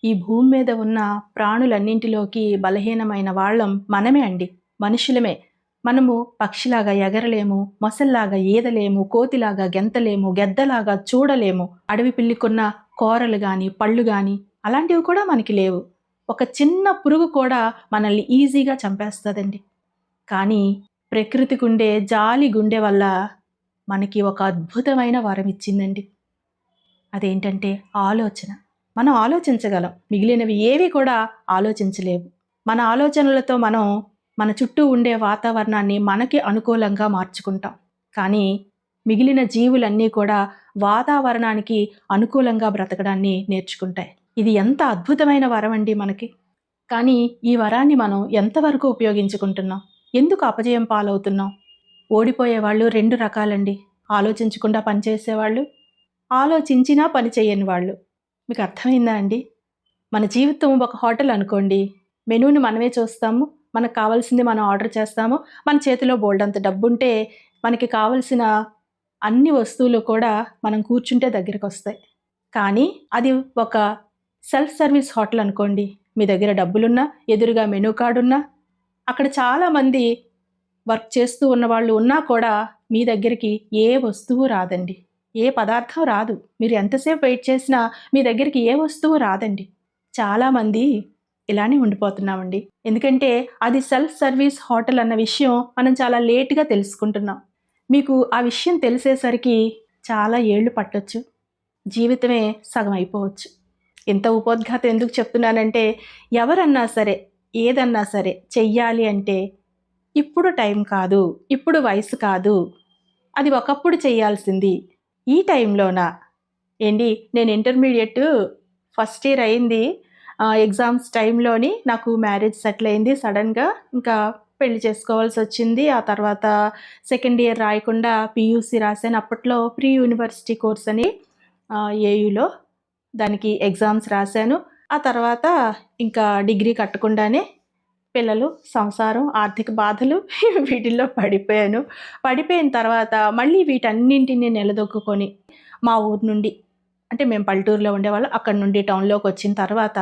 ఈ భూమి మీద ఉన్న ప్రాణులన్నింటిలోకి బలహీనమైన వాళ్ళం మనమే అండి. మనుషులమే. మనము పక్షిలాగా ఎగరలేము, మొసల్లాగా ఈదలేము, కోతిలాగా గెంతలేము, గెద్దలాగా చూడలేము. అడవి పిల్లికున్న కోరలు గాని, పళ్ళు గాని అలాంటివి కూడా మనకి లేవు. ఒక చిన్న పురుగు కూడా మనల్ని ఈజీగా చంపేస్తదండి. కానీ ప్రకృతికుండే జాలి గుండె వల్ల మనకి ఒక అద్భుతమైన వరం ఇచ్చిందండి. అదేంటంటే ఆలోచన. మనం ఆలోచించగలం. మిగిలినవి ఏవి కూడా ఆలోచించలేవు. మన ఆలోచనలతో మనం మన చుట్టూ ఉండే వాతావరణాన్ని మనకి అనుకూలంగా మార్చుకుంటాం. కానీ మిగిలిన జీవులన్నీ కూడా వాతావరణానికి అనుకూలంగా బ్రతకడాన్ని నేర్చుకుంటాయి. ఇది ఎంత అద్భుతమైన వరం అండి మనకి. కానీ ఈ వరాన్ని మనం ఎంతవరకు ఉపయోగించుకుంటున్నాం? ఎందుకు అపజయం పాలవుతున్నాం? ఓడిపోయే వాళ్ళు 2 రకాలండి. ఆలోచించకుండా పనిచేసేవాళ్ళు, ఆలోచించినా పని చేయని వాళ్ళు. మీకు అర్థమైందా అండి? మన జీవితం ఒక హోటల్ అనుకోండి. మెనూని మనమే చూస్తాము. మనకు కావాల్సింది మనం ఆర్డర్ చేస్తాము. మన చేతిలో బోలెడంత డబ్బుంటే మనకి కావలసిన అన్ని వస్తువులు కూడా మనం కూర్చుంటే దగ్గరకొస్తాయి. కానీ అది ఒక సెల్ఫ్ సర్వీస్ హోటల్ అనుకోండి. మీ దగ్గర డబ్బులున్నా, ఎదురుగా మెనూ కార్డ్ ఉన్నా, అక్కడ చాలామంది వర్క్ చేస్తూ ఉన్నవాళ్ళు ఉన్నా కూడా మీ దగ్గరికి ఏ వస్తువు రాదండి. ఏ పదార్థం రాదు. మీరు ఎంతసేపు వెయిట్ చేసినా మీ దగ్గరికి ఏ వస్తువు రాదండి. చాలామంది ఇలానే ఉండిపోతున్నామండి. ఎందుకంటే అది సెల్ఫ్ సర్వీస్ హోటల్ అన్న విషయం మనం చాలా లేట్‌గా తెలుసుకుంటున్నాం. మీకు ఆ విషయం తెలిసేసరికి చాలా ఏళ్ళు పట్టొచ్చు. జీవితమే సగం అయిపోవచ్చు. ఇంత ఉపోద్ఘాతం ఎందుకు చెప్తున్నానంటే, ఎవరన్నా సరే, ఏదన్నా సరే చెయ్యాలి అంటే ఇప్పుడు టైం కాదు, ఇప్పుడు వయసు కాదు, అది ఒకప్పుడు చేయాల్సింది. ఈ టైంలోనా? ఏండి నేను ఇంటర్మీడియేట్ ఫస్ట్ ఇయర్ అయింది. ఎగ్జామ్స్ టైంలోని నాకు మ్యారేజ్ సెటిల్ అయింది సడన్‌గా. ఇంకా పెళ్లి చేసుకోవాల్సొచ్చింది. ఆ తర్వాత సెకండ్ ఇయర్ రాయకుండా పీయూసీ రాశాను. అప్పట్లో ప్రీ యూనివర్సిటీ కోర్స్ అని ఏయూలో దానికి ఎగ్జామ్స్ రాశాను. ఆ తర్వాత ఇంకా డిగ్రీ కట్టకుండానే పిల్లలు, సంసారం, ఆర్థిక బాధలు వీటిల్లో పడిపోయాను. పడిపోయిన తర్వాత మళ్ళీ వీటన్నింటిని నిలదొక్కుకొని మా ఊరు నుండి, అంటే మేము పల్లెటూరులో ఉండేవాళ్ళం, అక్కడి నుండి టౌన్‌లోకి వచ్చిన తర్వాత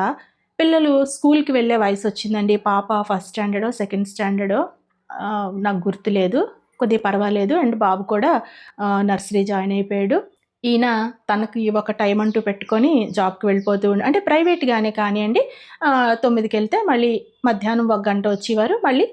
పిల్లలు స్కూల్‌కి వెళ్ళే వయసు వచ్చిందండి. పాప ఫస్ట్ స్టాండర్డో, సెకండ్ స్టాండర్డో నాకు గుర్తులేదు. కొద్దిగా పర్వాలేదు. అండ్ బాబు కూడా నర్సరీ జాయిన్ అయిపోయాడు. ఈయన తనకి ఒక టైం అంటూ పెట్టుకొని జాబ్‌కి వెళ్ళిపోతూ అంటే ప్రైవేట్‌గానే కానియండి. 9కి వెళ్తే మళ్ళీ మధ్యాహ్నం ఒక గంట వచ్చేవారు. మళ్ళీ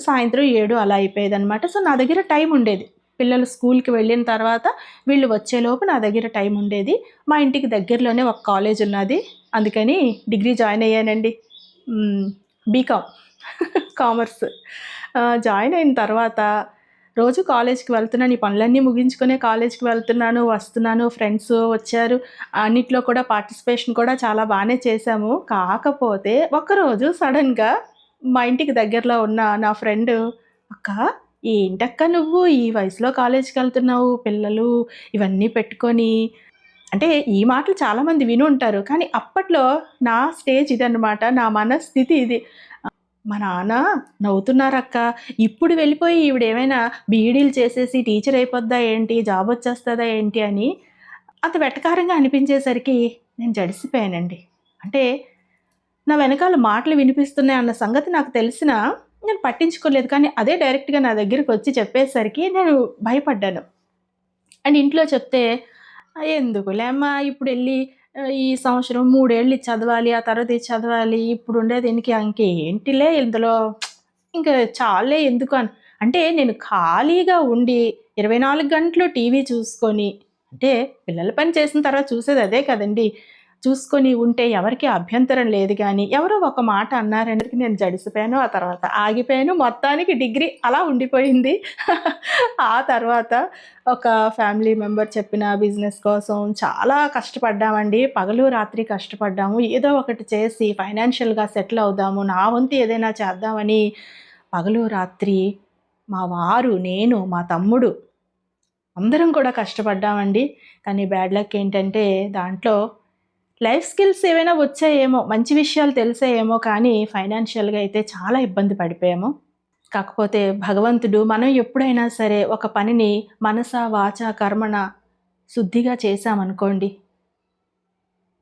సాయంత్రం 7 అలా అయిపోయేదనమాట. సో, నా దగ్గర టైం ఉండేది. పిల్లలు స్కూల్‌కి వెళ్ళిన తర్వాత వీళ్ళు వచ్చేలోపు నా దగ్గర టైం ఉండేది. మా ఇంటికి దగ్గరలోనే ఒక కాలేజ్ ఉన్నది. అందుకని డిగ్రీ జాయిన్ అయ్యానండి. BCom commerce. జాయిన్ అయిన తర్వాత రోజు కాలేజ్‌కి వెళ్తున్నాను. ఈ పనులన్నీ ముగించుకునే కాలేజ్‌కి వెళ్తున్నాను, వస్తున్నాను. ఫ్రెండ్స్ వచ్చారు. అన్నిట్లో కూడా పార్టిసిపేషన్ కూడా చాలా బానే చేశాము. కాకపోతే ఒకరోజు సడన్‌గా మా ఇంటికి దగ్గరలో ఉన్న నా ఫ్రెండ్, "అక్క, ఏంటక్క నువ్వు ఈ వయసులో కాలేజ్‌కెళ్తున్నావు, పిల్లలు ఇవన్నీ పెట్టుకొని." అంటే ఈ మాటలు చాలామంది వినుంటారు. కానీ అప్పట్లో నా స్టేజ్ ఇదనమాట. నా మనస్థితి ఇది. మా నాన్న నవ్వుతున్నారక్క. ఇప్పుడు వెళ్ళిపోయి ఈవిడేమైనా బీఈడీలు చేసేసి టీచర్ అయిపోద్దా ఏంటి? జాబ్ వచ్చేస్తదా ఏంటి అని అంత వెటకారంగా అనిపించేసరికి నేను జడిసిపోయానండి. అంటే నా వెనకాల మాటలు వినిపిస్తున్నాయి అన్న సంగతి నాకు తెలిసినా నేను పట్టించుకోలేదు. కానీ అదే డైరెక్ట్‌గా నా దగ్గరికొచ్చి చెప్పేసరికి నేను భయపడ్డాను. అండ్ ఇంట్లో చెప్తే, ఎందుకులే అమ్మా ఇప్పుడెళ్ళి ఈ సంవత్సరం 3 ఏళ్ళు ఇది చదవాలి, ఆ తర్వాత ఇది చదవాలి, ఇప్పుడుండేది దీనికి ఇంకేంటిలే ఇందులో ఇంక చాలులే ఎందుకు అని. అంటే నేను ఖాళీగా ఉండి 24 గంటలు టీవీ చూసుకొని, అంటే పిల్లల పని చేసిన తర్వాత చూసేది అదే కదండీ! చూసుకొని ఉంటే ఎవరికీ అభ్యంతరం లేదు గానీ, ఎవరో ఒక మాట అన్నారనేసరికి నేను జడిసిపోయాను. ఆ తర్వాత ఆగిపోయాను. మొత్తానికి డిగ్రీ అలా ఉండిపోయింది. ఆ తర్వాత ఒక ఫ్యామిలీ మెంబర్ చెప్పిన బిజినెస్ కోసం చాలా కష్టపడ్డామండి. పగలు రాత్రి కష్టపడ్డాము. ఏదో ఒకటి చేసి ఫైనాన్షియల్‌గా సెటిల్ అవుదాము, నా వంతు ఏదైనా చేద్దామని పగలు రాత్రి మా వారు, నేను, మా తమ్ముడు అందరం కూడా కష్టపడ్డామండి. కానీ బ్యాడ్ లక్ ఏంటంటే దాంట్లో లైఫ్ స్కిల్స్ ఏవైనా వచ్చాయేమో, మంచి విషయాలు తెలిసాయేమో కానీ ఫైనాన్షియల్‌గా అయితే చాలా ఇబ్బంది పడిపోయాము. కాకపోతే భగవంతుడు మనం ఎప్పుడైనా సరే ఒక పనిని మనస, వాచ, కర్మణ శుద్ధిగా చేశామనుకోండి,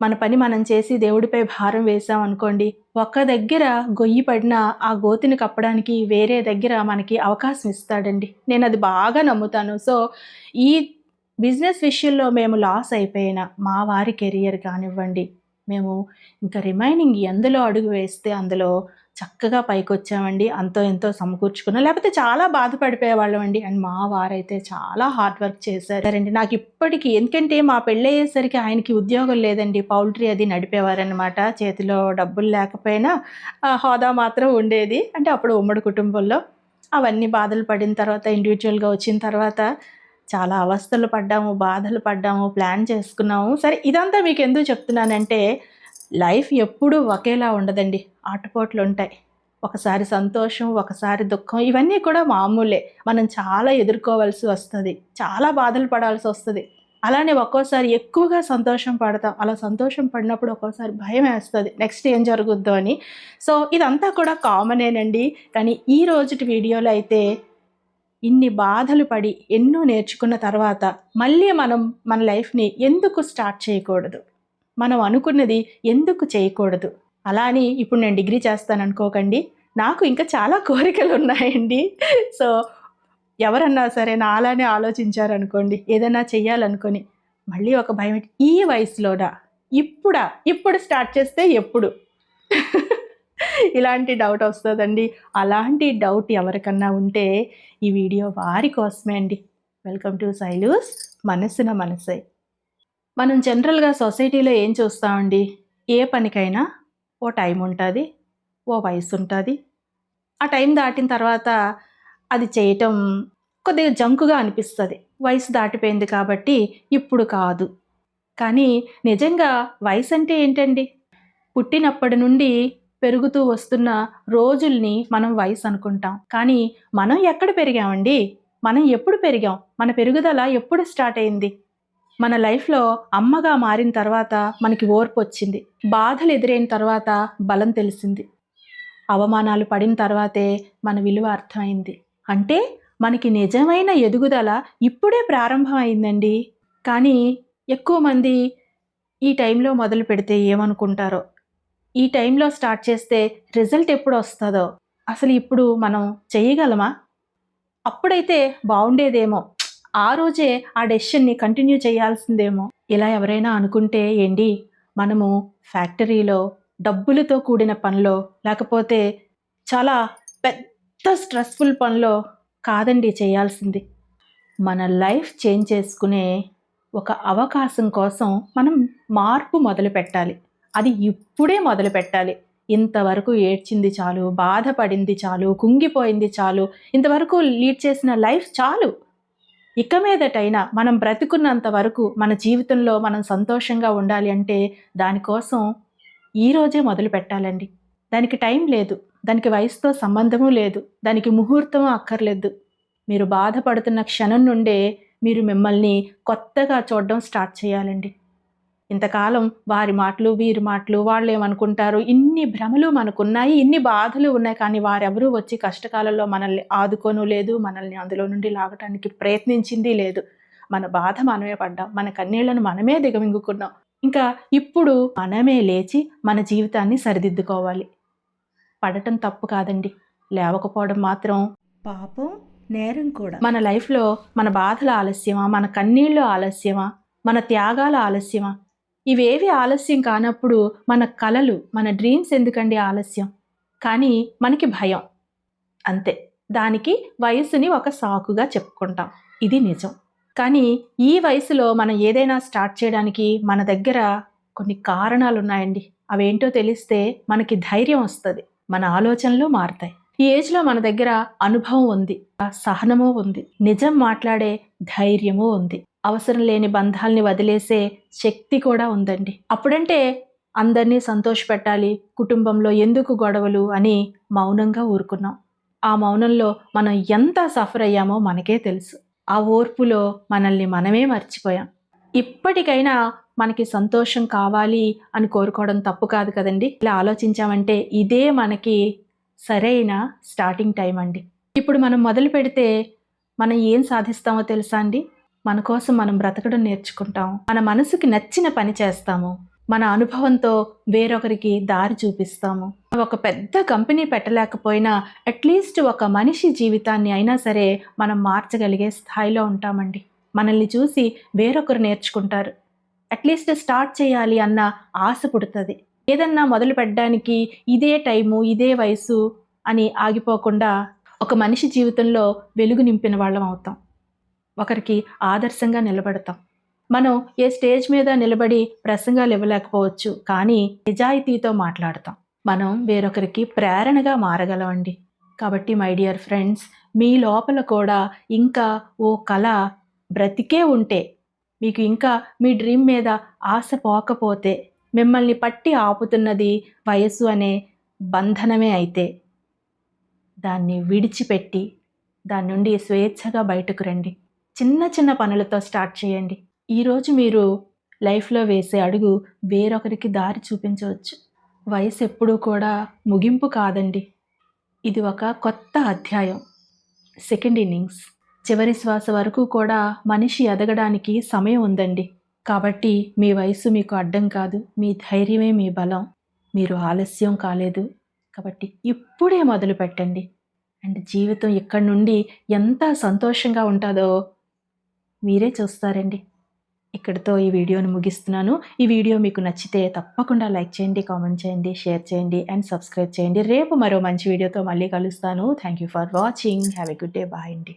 మన పని మనం చేసి దేవుడిపై భారం వేసాం అనుకోండి, ఒక్క దగ్గర గొయ్యి పడినా ఆ గోతిని కప్పడానికి వేరే దగ్గర మనకి అవకాశం ఇస్తాడండి. నేను అది బాగా నమ్ముతాను. సో ఈ బిజినెస్ విషయంలో మేము లాస్ అయిపోయిన మా వారి కెరియర్ కానివ్వండి, మేము ఇంకా రిమైనింగ్ ఎందులో అడుగు వేస్తే అందులో చక్కగా పైకొచ్చామండి. అంతో ఎంతో సమకూర్చుకున్నాం. లేకపోతే చాలా బాధపడిపోయేవాళ్ళమండి. అండ్ మా వారైతే చాలా హార్డ్ వర్క్ చేశారండి. నాకు ఇప్పటికి, ఎందుకంటే మా పెళ్ళయ్యేసరికి ఆయనకి ఉద్యోగం లేదండి. పౌల్ట్రీ అది నడిపేవారనమాట. చేతిలో డబ్బులు లేకపోయినా హోదా మాత్రం ఉండేది. అంటే అప్పుడు ఉమ్మడి కుటుంబంలో. అవన్నీ బాధలు పడిన తర్వాత, ఇండివిజువల్గా వచ్చిన తర్వాత చాలా అవస్థలు పడ్డాము, బాధలు పడ్డాము, ప్లాన్ చేసుకున్నాము. సరే, ఇదంతా మీకు ఎందుకు చెప్తున్నానంటే, లైఫ్ ఎప్పుడూ ఒకేలా ఉండదండి. ఆటుపోట్లు ఉంటాయి. ఒకసారి సంతోషం, ఒకసారి దుఃఖం, ఇవన్నీ కూడా మామూలే. మనం చాలా ఎదుర్కోవాల్సి వస్తుంది, చాలా బాధలు పడాల్సి వస్తుంది. అలానే ఒక్కోసారి ఎక్కువగా సంతోషం పడతాం. అలా సంతోషం పడినప్పుడు ఒక్కోసారి భయం వేస్తుంది, నెక్స్ట్ ఏం జరుగుద్దో అని. సో ఇదంతా కూడా కామనేనండి. కానీ ఈ రోజుటి వీడియోలో అయితే ఇన్ని బాధలు పడి ఎన్నో నేర్చుకున్న తర్వాత మళ్ళీ మనం మన లైఫ్ని ఎందుకు స్టార్ట్ చేయకూడదు, మనం అనుకున్నది ఎందుకు చేయకూడదు. అలా అని ఇప్పుడు నేను డిగ్రీ చేస్తాను అనుకోకండి, నాకు ఇంకా చాలా కోరికలు ఉన్నాయండి. సో ఎవరన్నా సరే నా అలానే ఆలోచించారనుకోండి, ఏదైనా చెయ్యాలనుకొని మళ్ళీ ఒక భయం, ఈ వయసులోనా, ఇప్పుడు స్టార్ట్ చేస్తే ఎప్పుడు ఇలాంటి డౌట్ వస్తుందండి. అలాంటి డౌట్ ఎవరికన్నా ఉంటే ఈ వీడియో వారి కోసమే అండి. వెల్కమ్ టు శైలూస్ మనసున మనసై. మనం జనరల్గా సొసైటీలో ఏం చూస్తామండి, ఏ పనికైనా ఓ టైం ఉంటుంది, ఓ వయసు ఉంటుంది. ఆ టైం దాటిన తర్వాత అది చేయటం కొద్దిగా జంకుగా అనిపిస్తుంది. వయసు దాటిపోయింది కాబట్టి ఇప్పుడు కాదు. కానీ నిజంగా వయసు అంటే ఏంటండి? పుట్టినప్పటి నుండి పెరుగుతూ వస్తున్న రోజుల్ని మనం వయసు అనుకుంటాం. కానీ మనం ఎక్కడ పెరిగామండి? మనం ఎప్పుడు పెరిగాం? మన పెరుగుదల ఎప్పుడు స్టార్ట్ అయింది? మన లైఫ్లో అమ్మగా మారిన తర్వాత మనకి ఓర్పు వచ్చింది. బాధలు ఎదురైన తర్వాత బలం తెలిసింది. అవమానాలు పడిన తర్వాతే మన విలువ అర్థమైంది. అంటే మనకి నిజమైన ఎదుగుదల ఇప్పుడే ప్రారంభం అయిందండి. కానీ ఎక్కువ మంది ఈ టైంలో మొదలు పెడితే ఏమనుకుంటారో, ఈ టైంలో స్టార్ట్ చేస్తే రిజల్ట్ ఎప్పుడు వస్తుందో, అసలు ఇప్పుడు మనం చేయగలమా? అప్పుడైతే బాగుండేదేమో, ఆ రోజే ఆ డెసిషన్ని కంటిన్యూ చేయాల్సిందేమో, ఇలా ఎవరైనా అనుకుంటే ఏంటి, మనము ఫ్యాక్టరీలో డబ్బులతో కూడిన పనిలో, లేకపోతే చాలా పెద్ద స్ట్రెస్ఫుల్ పనిలో కాదండి చేయాల్సింది. మన లైఫ్ చేంజ్ చేసుకునే ఒక అవకాశం కోసం మనం మార్పు మొదలు పెట్టాలి. అది ఇప్పుడే మొదలు పెట్టాలి. ఇంతవరకు ఏడ్చింది చాలు, బాధపడింది చాలు, కుంగిపోయింది చాలు, ఇంతవరకు లీడ్ చేసిన లైఫ్ చాలు. ఇక మీదటైనా మనం బ్రతుకున్నంత వరకు మన జీవితంలో మనం సంతోషంగా ఉండాలి అంటే దానికోసం ఈరోజే మొదలు పెట్టాలండి. దానికి టైం లేదు, దానికి వయసుతో సంబంధము లేదు, దానికి ముహూర్తము అక్కర్లేదు. మీరు బాధపడుతున్న క్షణం నుండే మీరు మిమ్మల్ని కొత్తగా చూడడం స్టార్ట్ చేయాలండి. ఇంతకాలం వారి మాటలు, వీరి మాటలు, వాళ్ళు ఏమనుకుంటారు, ఇన్ని భ్రమలు మనకున్నాయి, ఇన్ని బాధలు ఉన్నాయి. కానీ వారెవరూ వచ్చి కష్టకాలంలో మనల్ని ఆదుకోను లేదు, మనల్ని అందులో నుండి లాగటానికి ప్రయత్నించింది లేదు. మన బాధ మనమే పడ్డాం, మన కన్నీళ్లను మనమే దిగమింగుకున్నాం. ఇంకా ఇప్పుడు మనమే లేచి మన జీవితాన్ని సరిదిద్దుకోవాలి. పడటం తప్పు కాదండి, లేవకపోవడం మాత్రం పాపం, నేరం కూడా. మన లైఫ్లో మన బాధల ఆలస్యమా, మన కన్నీళ్ళు ఆలస్యమా, మన త్యాగాల ఆలస్యమా? ఇవేవి ఆలస్యం కానప్పుడు మన కలలు, మన డ్రీమ్స్ ఎందుకండి ఆలస్యం? కానీ మనకి భయం, అంతే. దానికి వయసుని ఒక సాకుగా చెప్పుకుంటాం, ఇది నిజం. కానీ ఈ వయసులో మనం ఏదైనా స్టార్ట్ చేయడానికి మన దగ్గర కొన్ని కారణాలు ఉన్నాయండి. అవేంటో తెలిస్తే మనకి ధైర్యం వస్తుంది, మన ఆలోచనలు మారుతాయి. ఈ ఏజ్లో మన దగ్గర అనుభవం ఉంది, సహనము ఉంది, నిజం మాట్లాడే ధైర్యము ఉంది, అవసరం లేని బంధాల్ని వదిలేసే శక్తి కూడా ఉందండి. అప్పుడంటే అందరినీ సంతోషపెట్టాలి, కుటుంబంలో ఎందుకు గొడవలు అని మౌనంగా ఊరుకున్నాం. ఆ మౌనంలో మనం ఎంత సఫర్ అయ్యామో మనకే తెలుసు. ఆ ఓర్పులో మనల్ని మనమే మర్చిపోయాం. ఇప్పటికైనా మనకి సంతోషం కావాలి అని కోరుకోవడం తప్పు కాదు కదండి. ఇలా ఆలోచించామంటే ఇదే మనకి సరైన స్టార్టింగ్ టైం అండి. ఇప్పుడు మనం మొదలు పెడితే మనం ఏం సాధిస్తామో తెలుసా అండి? మన కోసం మనం బ్రతకడం నేర్చుకుంటాం, మన మనసుకి నచ్చిన పని చేస్తాము, మన అనుభవంతో వేరొకరికి దారి చూపిస్తాము. ఒక పెద్ద కంపెనీ పెట్టలేకపోయినా అట్లీస్ట్ ఒక మనిషి జీవితాన్ని అయినా సరే మనం మార్చగలిగే స్థాయిలో ఉంటామండి. మనల్ని చూసి వేరొకరు నేర్చుకుంటారు. అట్లీస్ట్ స్టార్ట్ చేయాలి అన్న ఆశ పుడుతుంది. ఏదన్నా మొదలు పెట్టడానికి ఇదే టైము, ఇదే వయసు అని ఆగిపోకుండా ఒక మనిషి జీవితంలో వెలుగు నింపిన వాళ్ళం అవుతాం. ఒకరికి ఆదర్శంగా నిలబడతాం. మనం ఏ స్టేజ్ మీద నిలబడి ప్రసంగాలు ఇవ్వలేకపోవచ్చు, కానీ నిజాయితీతో మాట్లాడతాం. మనం వేరొకరికి ప్రేరణగా మారగలమండి. కాబట్టి మై డియర్ ఫ్రెండ్స్, మీ లోపల కూడా ఇంకా ఓ కళ బ్రతికే ఉంటే, మీకు ఇంకా మీ డ్రీమ్ మీద ఆశ పోకపోతే, మిమ్మల్ని పట్టి ఆపుతున్నది వయస్సు అనే బంధనమే అయితే, దాన్ని విడిచిపెట్టి దాని నుండి స్వేచ్ఛగా బయటకు రండి. చిన్న చిన్న పనులతో స్టార్ట్ చేయండి. ఈరోజు మీరు లైఫ్లో వేసే అడుగు వేరొకరికి దారి చూపించవచ్చు. వయసు ఎప్పుడూ కూడా ముగింపు కాదండి. ఇది ఒక కొత్త అధ్యాయం, సెకండ్ ఇన్నింగ్స్. చివరి శ్వాస వరకు కూడా మనిషి ఎదగడానికి సమయం ఉందండి. కాబట్టి మీ వయసు మీకు అడ్డం కాదు, మీ ధైర్యమే మీ బలం. మీరు ఆలస్యం కాలేదు. కాబట్టి ఇప్పుడే మొదలు పెట్టండి. అండ్ జీవితం ఇక్కడి నుండి ఎంత సంతోషంగా ఉంటుందో మీరే చూస్తారండి. ఇక్కడితో ఈ వీడియోని ముగిస్తున్నాను. ఈ వీడియో మీకు నచ్చితే తప్పకుండా లైక్ చేయండి, కామెంట్ చేయండి, షేర్ చేయండి అండ్ సబ్స్క్రైబ్ చేయండి. రేపు మరో మంచి వీడియోతో మళ్ళీ కలుస్తాను. Thank you for watching. Have a good day. Bye అండి.